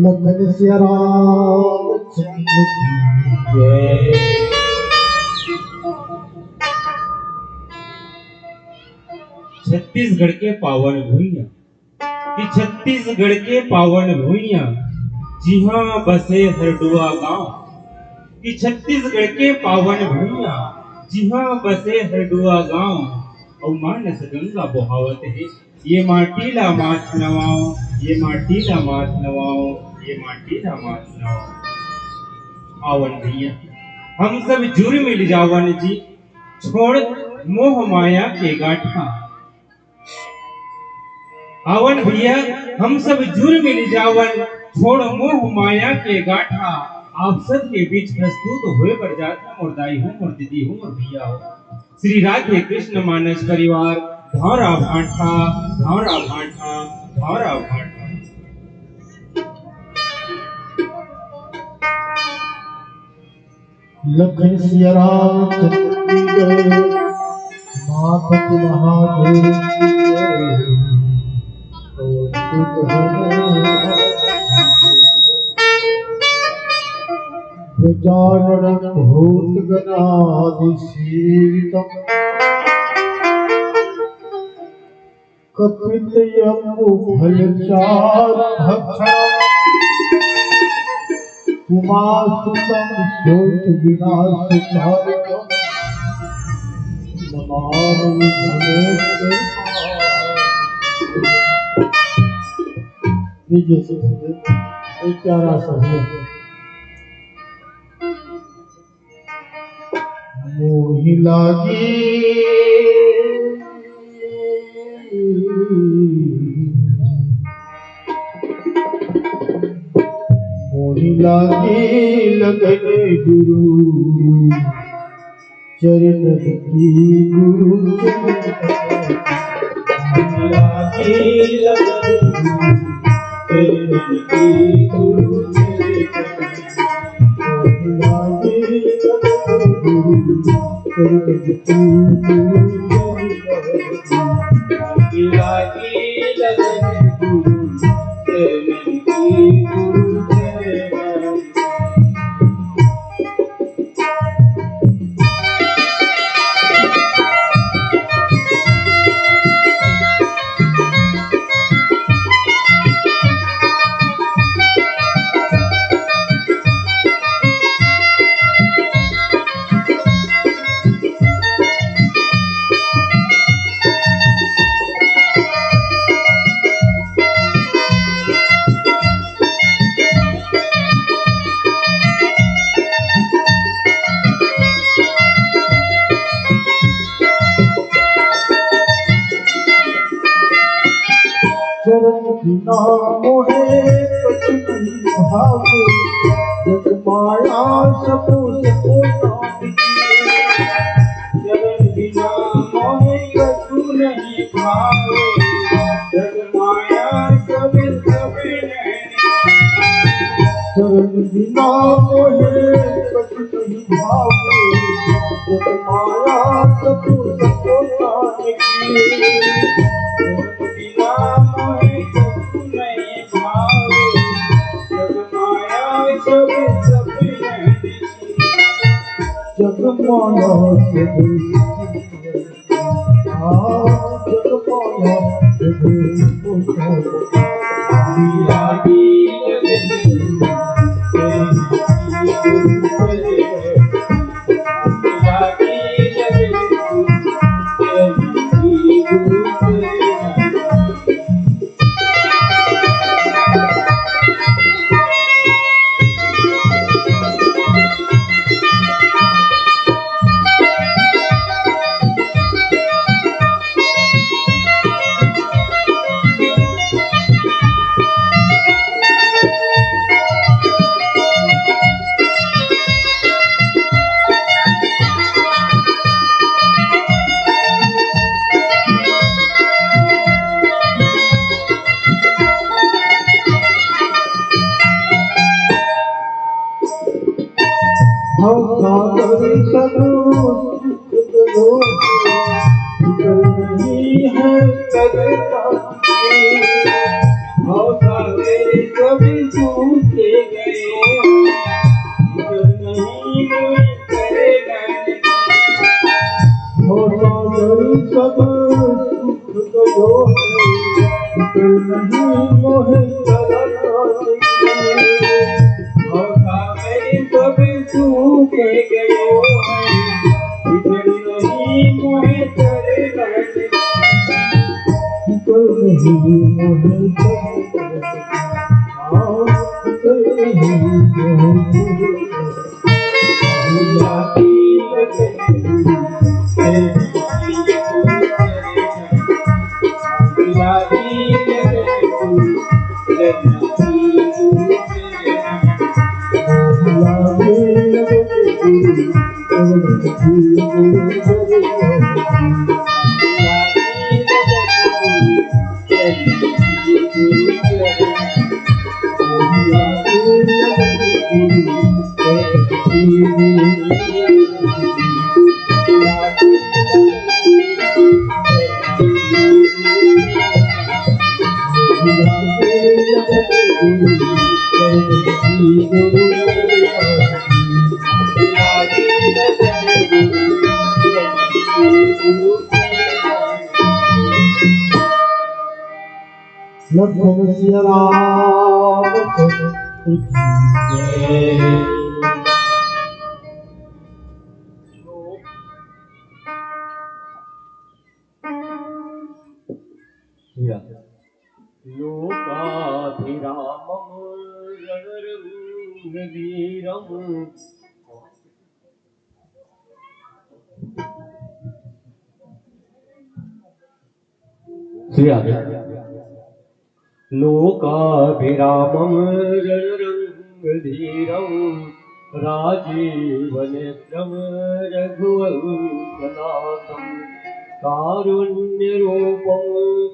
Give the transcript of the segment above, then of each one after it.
लखन सिया रामचंद्र की जय। छत्तीसगढ़ के पावन भूइयां कि छत्तीसगढ़ के पावन भूइयां जी हाँ बसे हरडुआ गांव कि छत्तीसगढ़ के पावन भूइयां जी हाँ बसे हरडुआ गांव और मानस गंगा बहावत है ये माटी ला माथ नवाओ ये माटी ला माथ नवाओ ये माटी ला माथ नवाओ। आवन भैया हम सब जुर मिल जावन जी छोड़ मोह माया के गाठा। आवन भैया हम सब जुर मिल जावन छोड़ मोह माया के गाठा। आप सब के बीच प्रस्तुत हुए बरजात मोर दाई हूँ मोर दीदी हूँ मोर भैया हो श्री राधे कृष्ण मानस परिवार धारा भांठा धारा भांठा धारा भांठा। लखन सिया रामचंद्र की जय। माधव महादेव की जय। गजानन भूत गणाधि सेवितम् कपित यम्बु फलचार भक्षणम् उमासुतं शोक विनाशकारिणम् नमामि धनेश्वर। एक प्यारा सा है मोहि लागी मोहि लागी लगन गुरु चरण की गुरु मोहि लागी लगन चरण की गुरु बिना मोहे कुछ नहीं भावे जग माया सब चरण बिना मोहे कुछ नहीं भावे जग माया सब चरण बिना मोहे कुछ नहीं भावे जग माया सब जगमाया कभी जो है कोई नहीं मोहे तरस मौका में सब सूख गयो है इधर नहीं मोहे तेरे रहने कोई नहीं मोहे तरस कोई नहीं मोहे जाती लगे लखन सिया राम लोकाभिरामं रणरङ्गवीरम् लोकाभिरामं रणरङ्गधीरं राजीवनेत्रं रघुवंशनाथं कारुण्यरूपं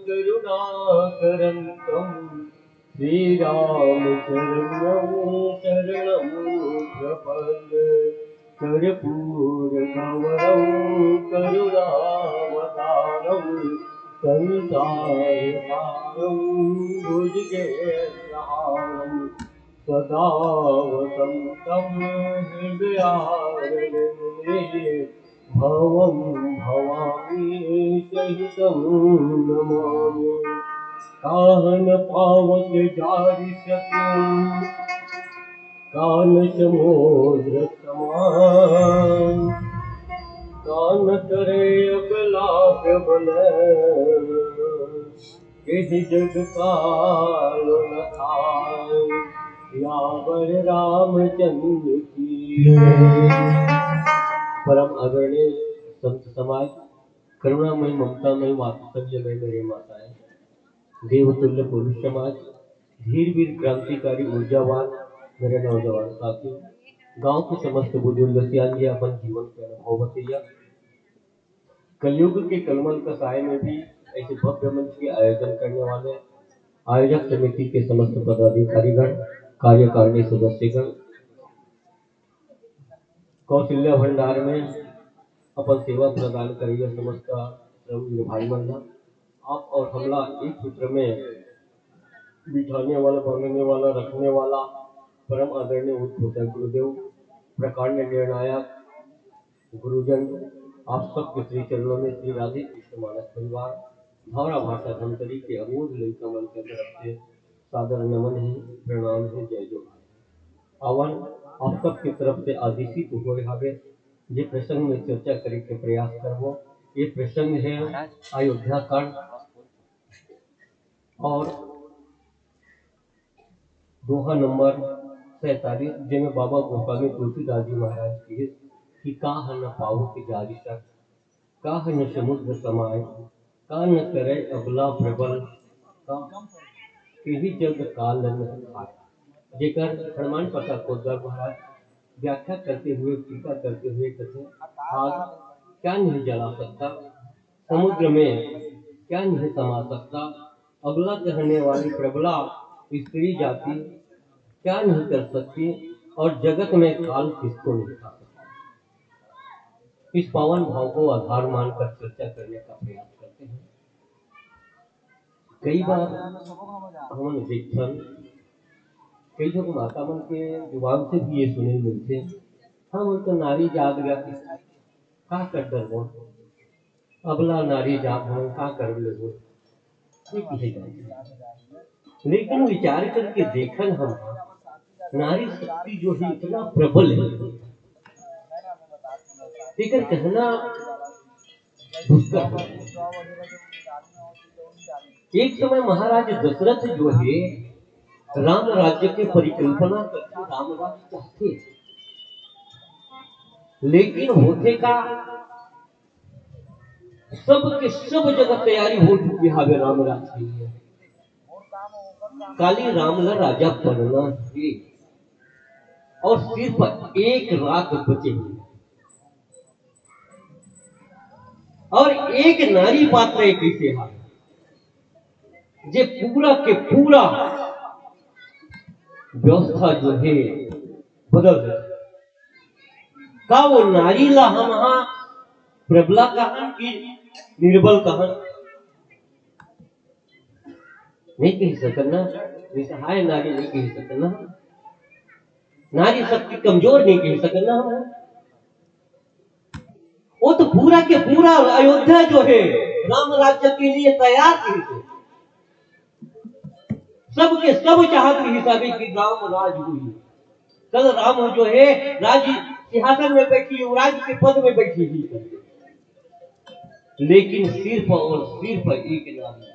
करुणाकरन्तं श्रीरामचरणं शरणं प्रपद्ये कर्पूरगौरवं करुणावतारं संसारसारं भुजगेन्द्रहारं सदा वसन्तं हृदयारविन्दे भवं भवामि सहितं नमामि काहन पावक जारि सके कान समुद्र समान कान करे अबला प्रबल यही जग काल न खाए यावर रामचंद्र की परम आदरणीय संत समाज करुणामय ममतामय वात्सल्यमय मेरे माताएं देवतुल्य पुरुष समाज धीर वीर क्रांतिकारी ऊर्जावान मेरे नौजवान साथी गांव के समस्त बुजुर्ग सियान जी अपन जीवन के अनुभव बतैया कलयुग के कलमल का साय में भी ऐसे भव्य मंच के आयोजन करने वाले आयोजक समिति के समस्त पदाधिकारीगण कार्यकारिणी सदस्यगण कौशल्या भंडार में अपन सेवा प्रदान करिए समस्त श्रमजीवी भाई बंधु आप और हमला एक सूत्र में बिठाने वाला बांधने वाला रखने वाला परम आदरणीय उत्तर गुरुदेव प्रकांड निर्णायक गुरुजन आप सबके श्री चरणों में श्री राधे कृष्ण मानस परिवार भावरा भाषा धमतरी के अमूल ललिता मन की तरफ से सादर नमन है प्रणाम है जय जो आवन आप सबके तरफ से आदेशित हुए हावे ये प्रसंग में चर्चा करे के प्रयास करबो ये प्रसंग है अयोध्या कांड और दोहा नंबर 47 जिनमें बाबा गोस्वामी तुलसीदास जी महाराज की कि काह न पाओ के जारी तक काह न समुद्र समाए का न करे अबला प्रबल का यही जग काल न खाए जेकर हनुमान प्रसाद पोद्दार महाराज व्याख्या करते हुए टीका करते हुए कहते आग क्या नहीं जला सकता समुद्र में क्या नहीं समा सकता अबला कहने वाली प्रबला स्त्री जाति क्या नहीं कर सकती और जगत में काल किसको नहीं खा सकता इस पावन भाव को आधार मानकर चर्चा करने का प्रयास करते हैं कई बार हम देखते कई लोग माता मन के जुबान से भी ये सुने मिलते हम उनको नारी जाग गया का कर दो अबला नारी जाग हम का कर ले से कहे जाते। लेकिन विचार करके देखन हम नारी शक्ति जो है इतना प्रबल है, लेकिन कहना दुष्कर है। एक समय महाराज दशरथ जो है राम राज्य की परिकल्पना करके राम राज्य चाहते, लेकिन होते का सब के सब जगह तैयारी हो चुकी है राम राज्य के लिए। काली रामला राजा बनना है और सिर्फ एक रात बचे हुए और एक नारी पात्र एक ऐसे हाल जे पूरा के पूरा व्यवस्था जो है बदल गया। का वो नारी ला हम प्रबला कहन की निर्बल कहन नहीं कह सकना, निसहाय नारी नहीं कह सकना, नारी शक्ति कमजोर नहीं कह सकना। वो तो पूरा के पूरा अयोध्या जो है राम राज्य के लिए तैयार थी, सबके सब चाहत के हिसाबे की राम राज हुई। कल राम जो है राज सिंहासन में बैठी, युवराज के पद में बैठी थी, लेकिन सिर्फ और सिर्फ एक नारी।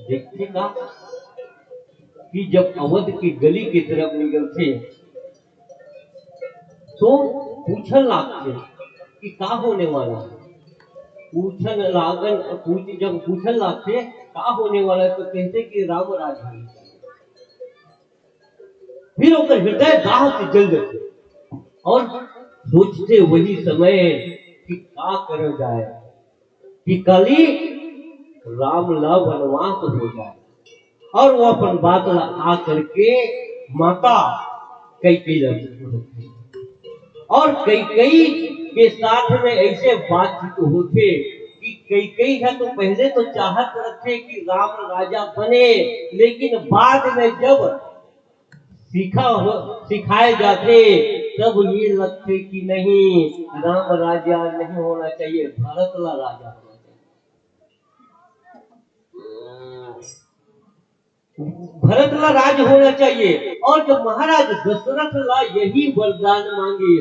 देखते का कि जब अवध की गली की तरफ निकलते तो पूछन लागते कि का होने वाला है। पूछन लागन जब पूछन लागते का होने वाला है तो कहते कि राम राज है। फिर उनका हृदय दाह से जल जाते और सोचते वही समय कि का कर जाए कि कली राम ला वनवास हो जाए। और वो अपन बात ला आ करके माता कैकेयी और कैकेयी के साथ में ऐसे बातचीत होते कि कैकेयी है तो पहले तो चाहत रखे कि राम राजा बने, लेकिन बाद में जब सिखाए जाते तब ये लगते कि नहीं, राम राजा नहीं होना चाहिए, भरत ला राजा होना चाहिए, भरत ला राज होना चाहिए। और जब महाराज दशरथ ला यही वरदान मांगे,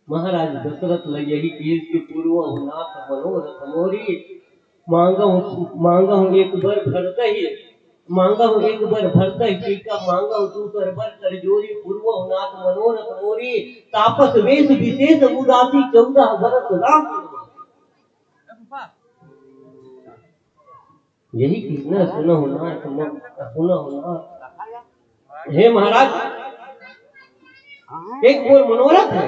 महाराज दशरथ ला यही के पूर्व नाथ मनोरथ मोरी मांगा हूं एक बार भरत ही, मांगा हूं एक बार भरत ही का मांगा हूं दूसर बार कर जोरी पूर्व नाथ मनोरथ मोरी तापस वेश विशेष उदासी 14 वर्ष राम। यही किसने सुना होना हे महाराज, एक मोर मनोरथ है।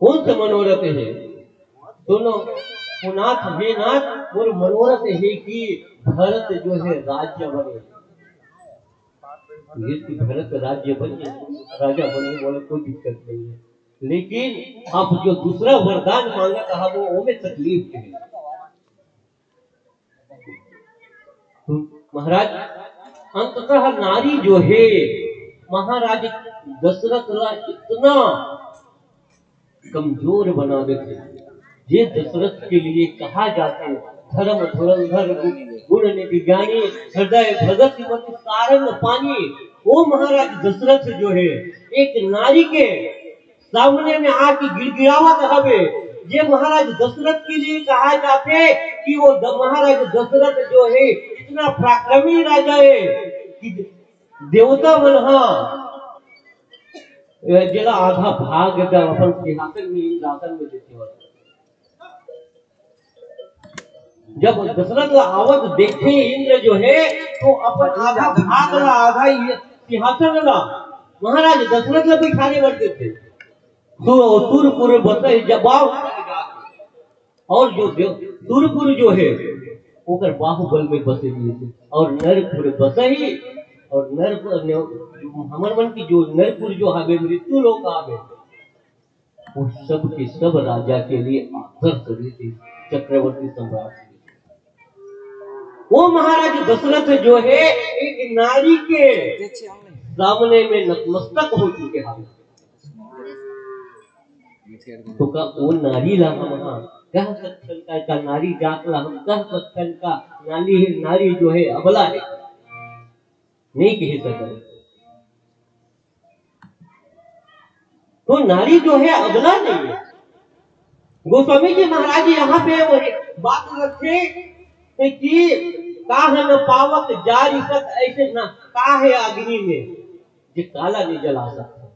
कौन सा मनोरथ है? सुनो नाथ हे नाथ, मोर मनोरथ है कि भरत जो है राज्य बने। यदि भरत राज्य बने, राजा बने बोले कोई दिक्कत नहीं है, लेकिन आप जो दूसरा वरदान मांगा कहा वो में तकलीफ है। तो महाराज अंततः नारी जो है महाराज दशरथ ला इतना कमजोर बना देते, ये दशरथ के लिए कहा जाते धर्म धुरंधर गुण निधि ज्ञानी हृदय भगत मति सारंग पानी। वो महाराज दशरथ जो है एक नारी के सामने में आके गिड़गिड़ावत हवे। ये महाराज दशरथ के लिए कहा जाते कि वो महाराज दशरथ जो है इतना पराक्रमी राजा है कि देवता मनहा जिला आधा भाग अपन सिंहासन में इंद्रासन में देते हो। जब दशरथ का आवत देखते इंद्र जो है तो अपन आधा भाग ला आधा सिंहासन ला महाराज दशरथ ला बिठाने बढ़ते थे। तो तुरपुर बसई जवाब और जो तुरपुर जो है ओकर बाहुबल में बसे दिए थे और नरपुर बसई और नरपुर हमर मन की जो नरपुर जो हवे मृत्यु लोक आवे वो सब के सब राजा के लिए आदर्श रीति चक्रवर्ती सम्राट। वो महाराज दशरथ जो है एक नारी के सामने में नतमस्तक हो चुके हैं। तो का वो नारी ला कह सकता का नारी जातला हम कह सकते का नारी जो है अबला है नहीं कह सकते। तो नारी जो है अबला नहीं है। गोस्वामी जी महाराज यहाँ पे वो बात रखे कि काह न पावक जारी सक ऐसे ना काहे अग्नि में ये काला नहीं जला सकते,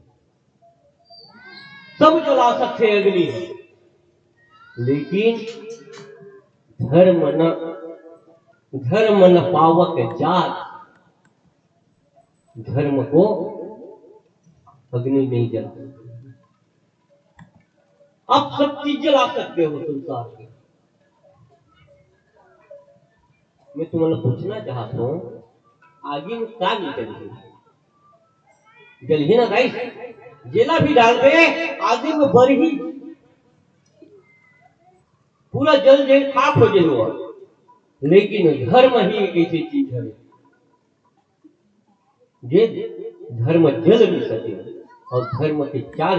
सब जला सकते अग्नि है, लेकिन धर्म न पावक जात, धर्म को अग्नि नहीं जला सकते। आप सब चीज जला सकते हो संसार के। मैं तुम्हें पूछना चाहता हूं आगे में क्या नहीं जलेगी? जल ही ना गाइस, जेला भी डाल दे आगे में बर ही पूरा जल जेल खाक हो जाएगा, लेकिन धर्म ही एक ऐसी चीज है जे धर्म जल नहीं सके। और धर्म के चार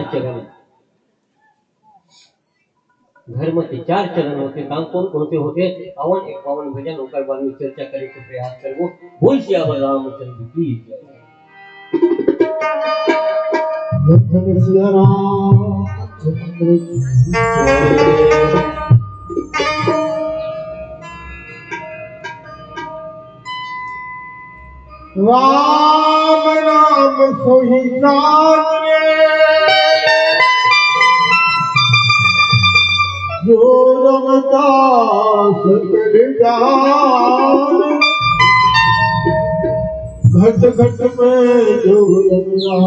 चरण होते, काम कौन कौन से होते? अवन एक पावन भजन होकर बाद में चर्चा करे के प्रयास करबो। बोल सियावर रामचंद्र की जय। लखन सिया रामचंद्र की जय। राम नाम सोही जाने जो रमता सकल जान, घट घट में जो रमया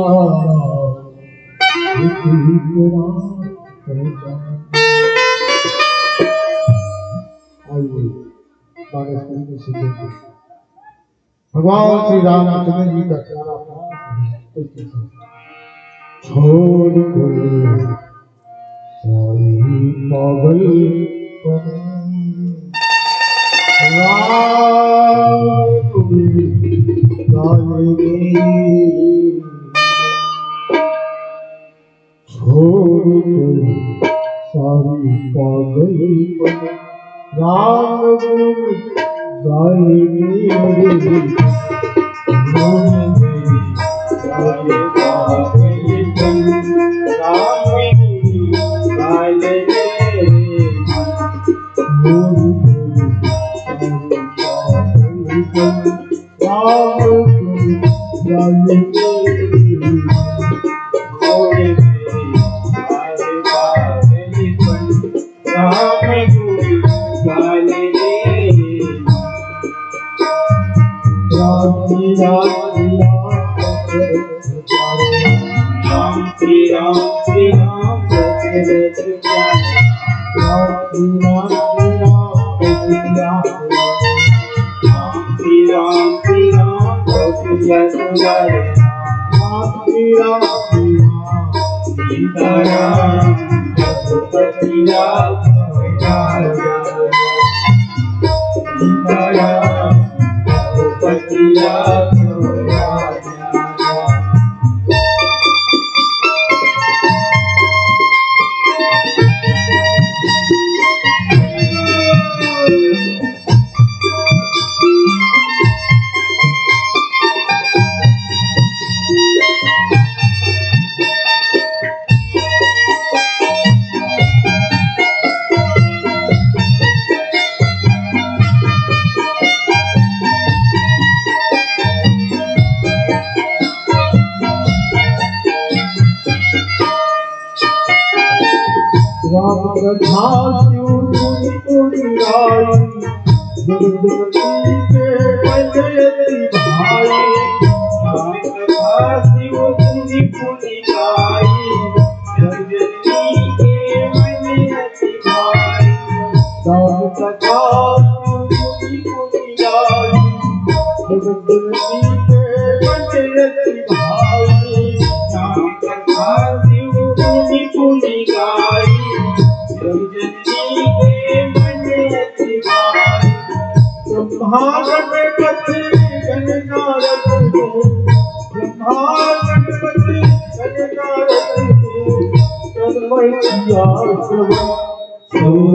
आइए बागेश्वरी में सीखेंगे भगवान श्री रामचंद्र जी का प्यारा छोड़ कर सारी पागल छोड़ कर सारी पागल राम गुरु गायनी हरि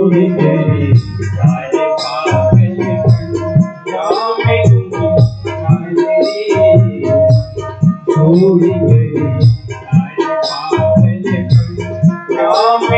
छोड़ गए सारे पागल राम छोड़ गए सारे पागल राम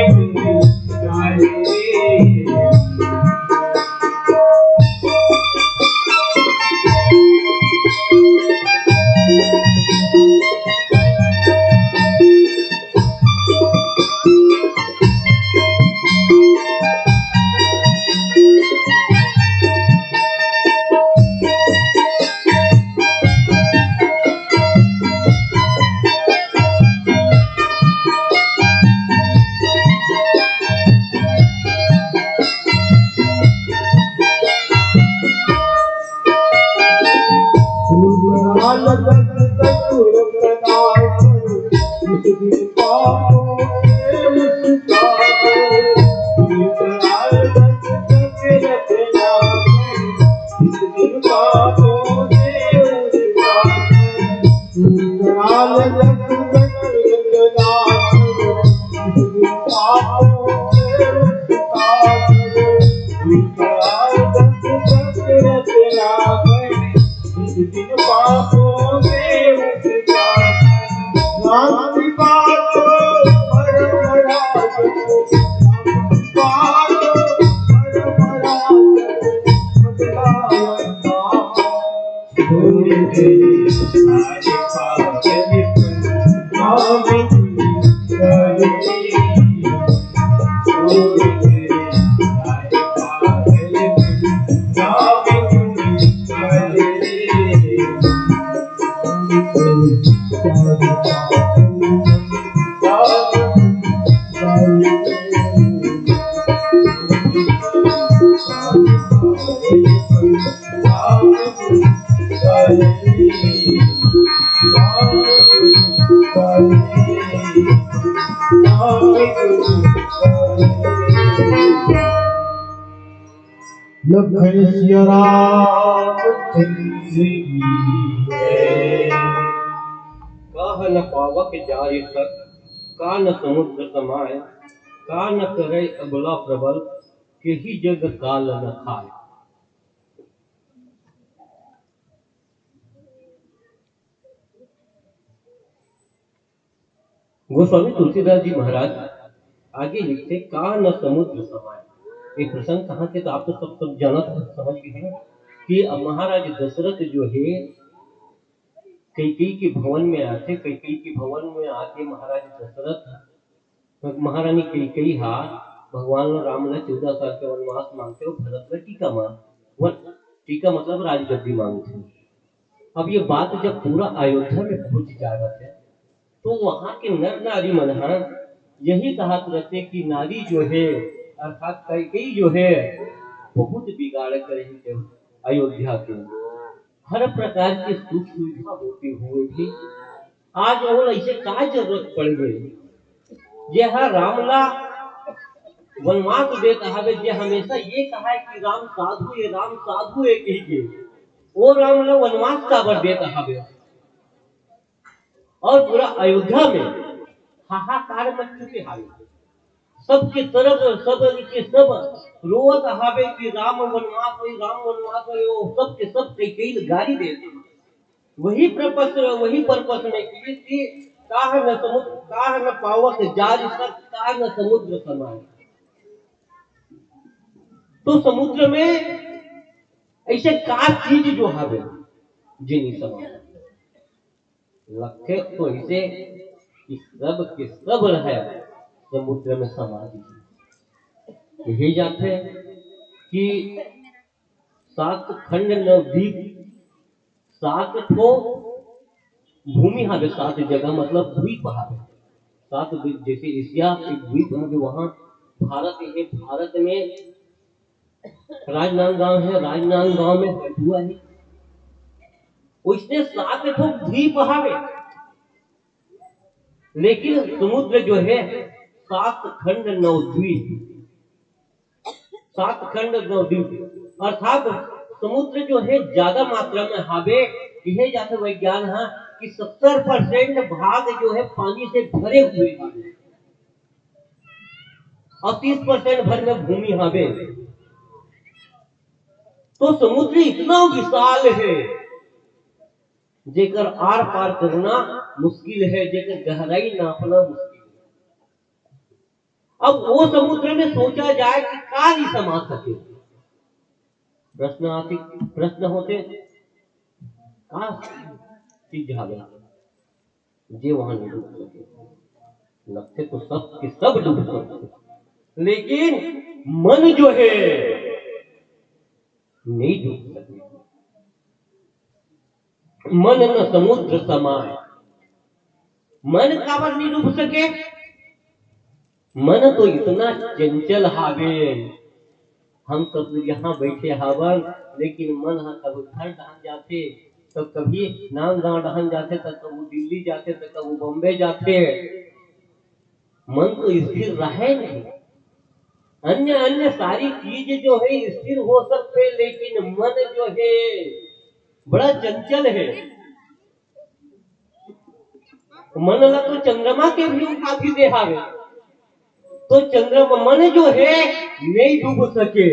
लखन सिया राम काह न पावक जारि सक, का न समुद्र समाय, का न करे अबला प्रबल, के ही जग काल न खाए। गोस्वामी तुलसीदास जी महाराज आगे लिखते का न समुद्र समाय। ये प्रसंग कहाँ से, तो आप तो सब जाना समझ गए हैं कि अब महाराज दशरथ जो है कैकेयी के भवन में आते, कैकेयी के भवन में आके महाराज दशरथ महारानी कैकेयी भगवान राम ने 14 साल के वनवास मांगते हो, भरत में टीका मांग, टीका मतलब राजगद्दी मांगते। अब ये बात जब पूरा अयोध्या में पहुंच जा रहा है तो वहां के नर नारी मनहा यही कहा रहते कि नारी जो है अर्थात कैकेयी जो है बहुत बिगाड़ करेंगे अयोध्या के, हर प्रकार की सुख सुविधा होते हुए भी आज और ऐसे क्या जरूरत पड़ गई। यह रामला वनवास देता है, जे हमेशा ये कहा है कि राम साधु है कही वो रामला वनवास का बर देता है और पूरा अयोध्या में हाहाकार मच चुके हावे, सबके तरफ सब रोवत हावे कि राम वनवास हो, सबके सब कई गाली देते। वही पर्पस में कि काह न पावक जारि सक, काह न समुद्र समाय। तो समुद्र में ऐसे का चीज जो हावे जिनी समाय लखे, तो ऐसे कि सब के सब है समुद्र में समाधि। यही जाते कि 7 खंड नवद्वीप, 7 ठो भूमि हावे, 7 जगह मतलब द्वीप हावे, 7 द्वीप। जैसे एशिया एक द्वीप हावे, वहां भारत है, भारत में राजनांदगांव है, राजनांदगांव में हल्दुआ है, उसने 7 ठो द्वीप हावे। लेकिन समुद्र जो है 7 खंड 9 द्वीप, 7 खंड 9 द्वीप अर्थात समुद्र जो है ज्यादा मात्रा में हावे। यह जाते विज्ञान है कि 70% भाग जो है पानी से भरे हुए हावे, और 30% भर में भूमि हवे, तो समुद्र इतना विशाल है जेकर आर पार करना मुश्किल है, जेकर गहराई नापना मुश्किल है। अब वो समुद्र में सोचा जाए कि का नहीं समा सके, प्रश्न होते का चीज हवे जे वहां नहीं डूब सके। लगते तो सब के सब डूब सकते, लेकिन मन जो है नहीं डूब सके। मन न समुद्र समाए, मन काबर नहीं डूब सके? मन तो इतना चंचल हावे, हम सब यहाँ बैठे हावन, लेकिन मन कभी घर डहन जाते, तो कभी नांदगांव डहन जाते, तो कभी दिल्ली जाते, तो कभी बॉम्बे जाते। मन तो स्थिर रहे नहीं। अन्य अन्य सारी चीज जो है स्थिर हो सकते, लेकिन मन जो है बड़ा चंचल है। मन ला तो चंद्रमा के भी काफी देहावे, तो चंद्रमा मन जो है नहीं डूब सके।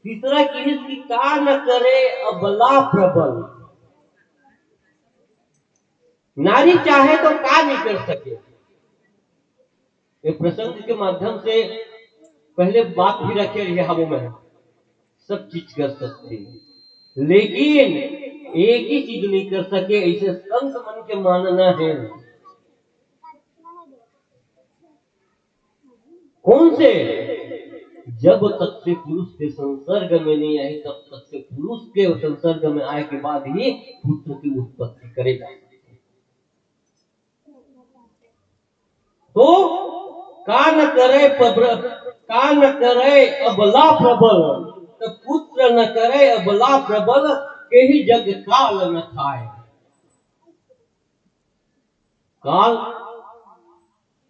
तीसरा चीज की का न करे अबला प्रबल, नारी चाहे तो का नहीं कर सके। ये प्रसंग के माध्यम से पहले बात भी रखे रहे हम में, सब चीज कर सकते, लेकिन एक ही चीज नहीं कर सके, ऐसे संत मन के मानना है। कौन से? जब तक से पुरुष के संसर्ग में नहीं आई, तब तक से पुरुष के संसर्ग में आए के बाद ही पुत्र की उत्पत्ति करेगा। तो का न करे अबला प्रबल, तो पुत्र न करे अबला प्रबल, के ही जग काल न खाए। काल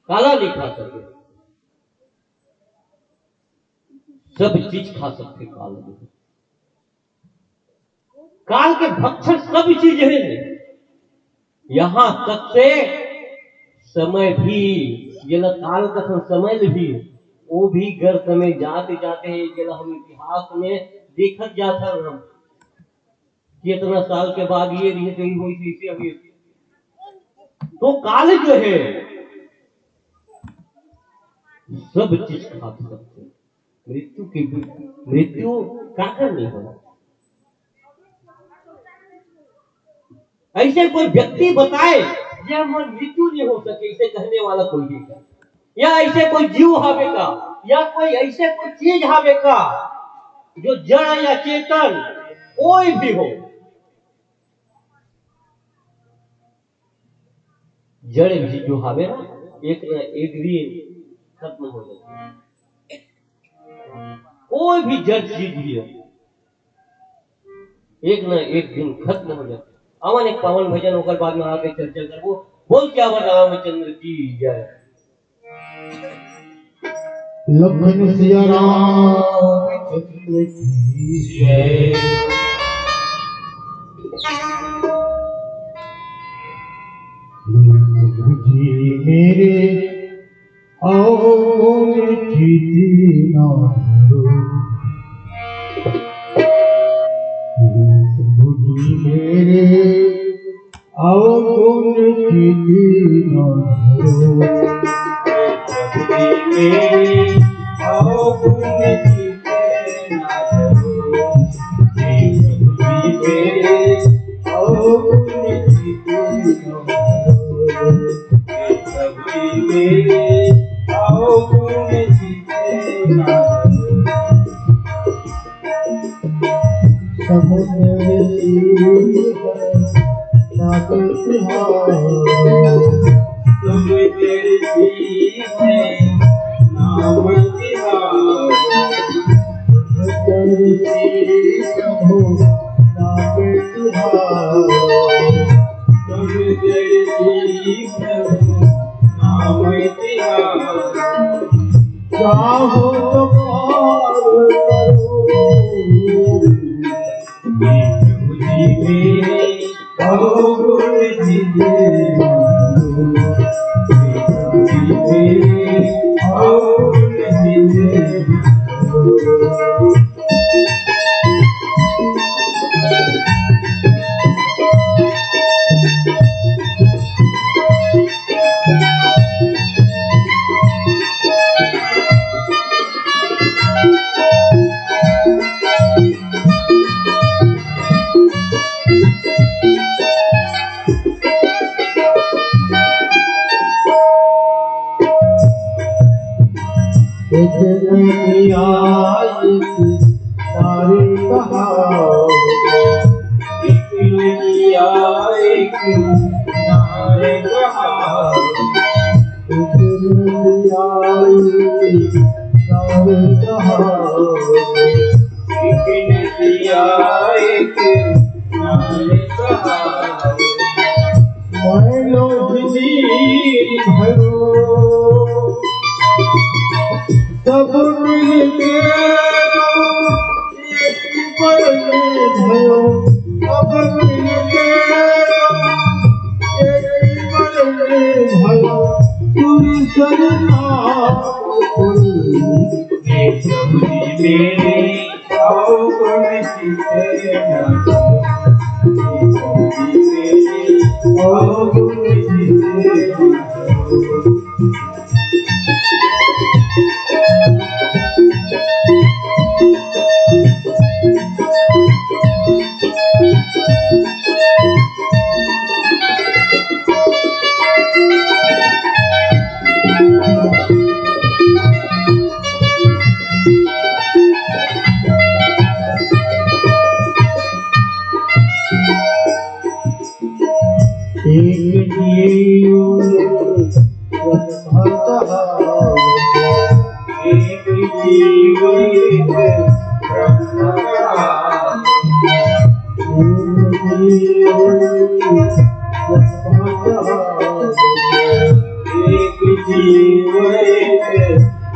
काला नहीं खा सके, सब चीज खा सकते काल में। काल के भक्षक सब चीज है, यहां तक से समय भी, जला काल का समय भी, वो भी घर समय जाते जाते हैं। जला हम इतिहास में देखत जाता हम कितना साल के बाद ये रही हुई थी अभी। तो काल जो है सब चीज खा सकते, मृत्यु काकर नहीं होना। ऐसे कोई व्यक्ति बताए या मृत्यु नहीं हो सके, इसे कहने वाला कोई नहीं है। या ऐसे कोई जीव हावे का, या कोई ऐसे कोई चीज हावे का जो जड़ या चेतन कोई भी हो, जड़ भी जो हावे ना एक न एक दिन खत्म हो जाती है। कोई भी जड़ चीज भी है एक न एक दिन खत्म हो जाती है। अवन एक पावन भजन होकर बाद में आगे चर्चा करबो। बोल क्या वर रामचंद्र की जय। लखन सिया रामचंद्र की जय। जी मेरे आओ जीती ना जी मेरे आओ जीती ना मेरे आओ जीते ना मेरे आओ जीते ना मेरे आओ जीते ना। समुद्र नाम तिहार चाहो तो पार करो आई सारे कहावत एक नदिया एक नारे कहावत एक नदिया एक नारे कहावत मैलो दिली भरो सब मिलके एक पर भयो सब मिलके एक पर भयो तुम सरना मेरे आओ गुण जीते आओ गुण जीते एक जीवन एक जीवन ब्रह्म कहावत एक जीवन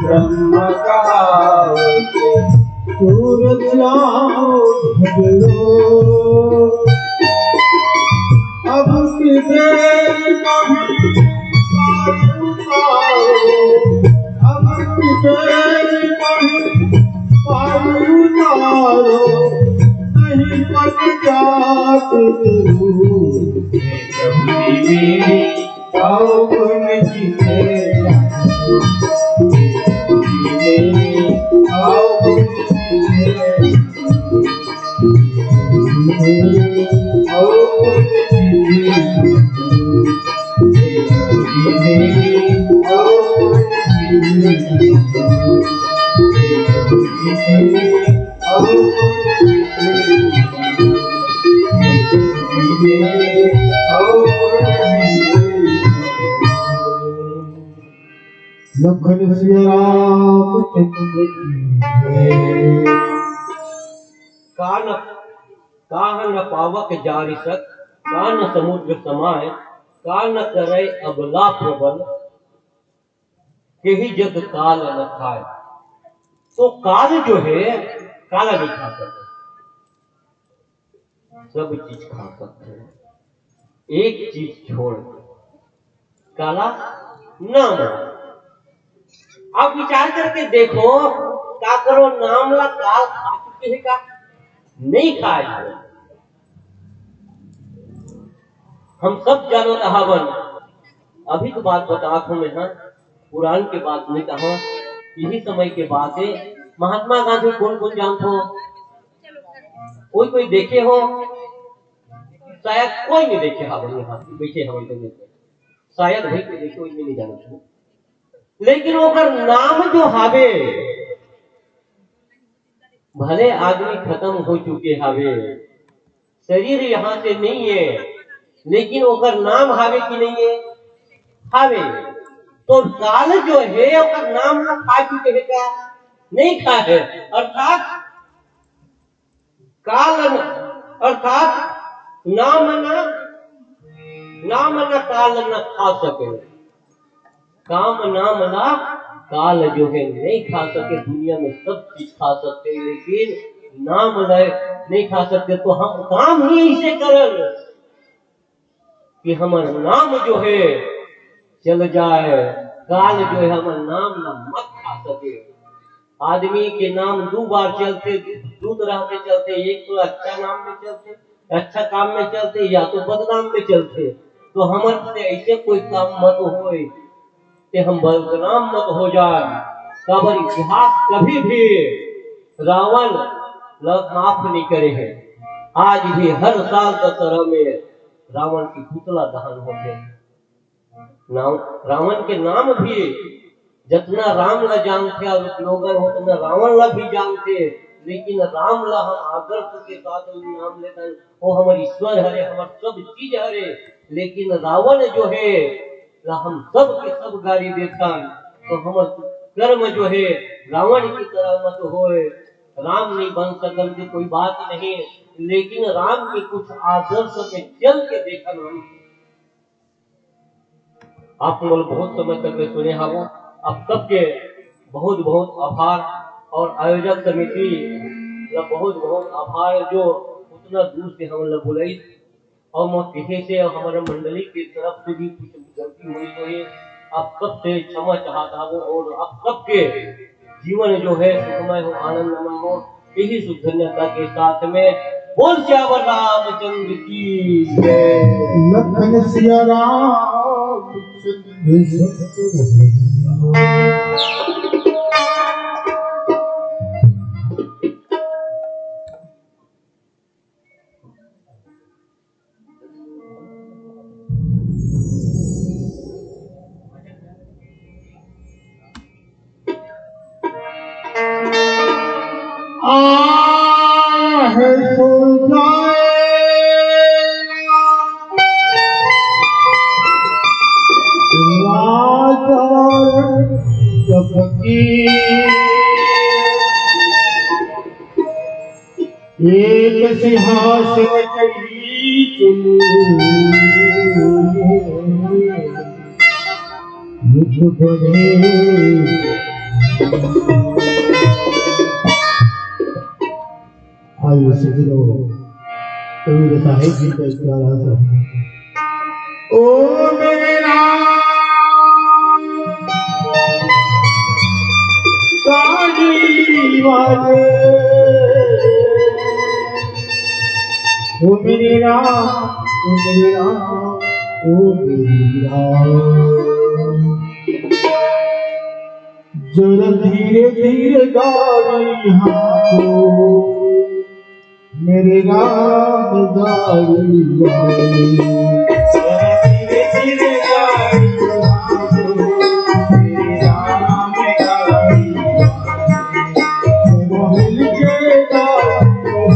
ब्रह्म कहावत सूरज झगड़ो अब किसे अब किसे पारू तारो नहीं पट जात मेरे आओ गुण जीते आओ गुण जीते आओ गुण लखन सिया रामचंद्र की जय। कान काह न पावक जारिसत कान समुद्र समाय कान करे अबला प्रबल केही जग काल न खाए। तो काल जो है काला नहीं खा सकते, सब चीज खा सकते हैं, एक चीज छोड़ काला नाम। आप विचार करके देखो, क्या करो नाम ला काल खा चुके हैं का नहीं खाए। हम सब जानो हवन, अभी तो बात बता मैं हाँ, पुराण के बात में कहा, यही समय के बात है। महात्मा गांधी कौन कौन जानते हो? कोई देखे हो? शायद कोई नहीं देखे हवन, यहाँ बैठे हवन तो नहीं, शायद वही कोई देखे, कोई नहीं जाने। लेकिन ओकर नाम जो हावे, भले आदमी खत्म हो चुके हावे, शरीर यहाँ से नहीं है, लेकिन ओकर नाम हावे कि नहीं है? हावे। तो काल जो है ओकर नाम ना खा चुके है क्या? नहीं खा है। अर्थात काल अर्थात नाम न काल न खा सके। काम नाम ना काल जो है नहीं खा सके। दुनिया में सब चीज खा सकते हैं, लेकिन नाम नहीं खा सकते। तो हम काम ही इसे करल कि हमारा नाम जो है चल जाए, काल जो है हमारा नाम ना मत खा सके। आदमी के नाम दो बार चलते, दो तरह से चलते, एक तो अच्छा नाम में चलते, अच्छा काम में चलते, या तो बदनाम में चलते। तो हमारे से ऐसे कोई काम मत हो कि हम बदनाम मत हो जाए। काबर इतिहास कभी भी रावण माफ नहीं करे है। आज भी हर साल दशहरा में रावण की पुतला दहन होते। रावण के नाम भी जितना राम ला जानते और लोगन उतना रावण ला भी जानते, लेकिन राम ला हम आदर्श के साथ नाम लेकर वो हमारे ईश्वर हरे, हमारे सब चीज हरे। लेकिन रावण जो है हम सब के सब गाली देता, तो हमारे कर्म जो है रावण की तरह मत होए। राम नहीं बन सकल की कोई बात नहीं, लेकिन राम के कुछ आदर्श में चल के देखा हम। आप लोग बहुत समय तक सुने हो। अब सबके बहुत बहुत आभार और आयोजक समिति का बहुत बहुत आभार जो उतना दूर से हम लोग बुलाई और मैं किसी से हमारे मंडली की तरफ से भी कुछ गलती हुई तो ये आप सबसे क्षमा चाहता हूँ और आप सबके जीवन जो है सुखमय हो, आनंदमय हो, यही सुख धन्यता के साथ में बोल श्यावर रामचंद्र की जय। लखन सिया राम एक सिंहासन चढ़ी चली युद्ध बने। आइए सजनो कबीर साहिब जी का प्यारा सा ओ मेरा काजी वाले, ओ मेरे राम, ओ मेरे राम, ओ मेरे राम। जरा धीरे धीरे गाड़ी हाथों मेरे राम गाड़ी गाड़ी। जरा धीरे धीरे गाड़ी हाथों मेरे राम गाड़ी गाड़ी। मोहल के गाड़ी हो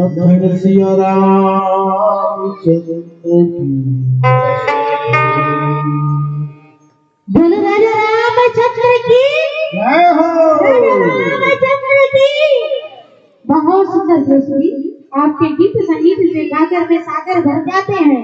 लखन सिया रामचंद्र की बोलो राजा रामचंद्र की जय हो। राजा रामचंद्र की। बहुत सुंदर दोस्ती, आपके गीत संगीत से गाकर में सागर भर जाते हैं।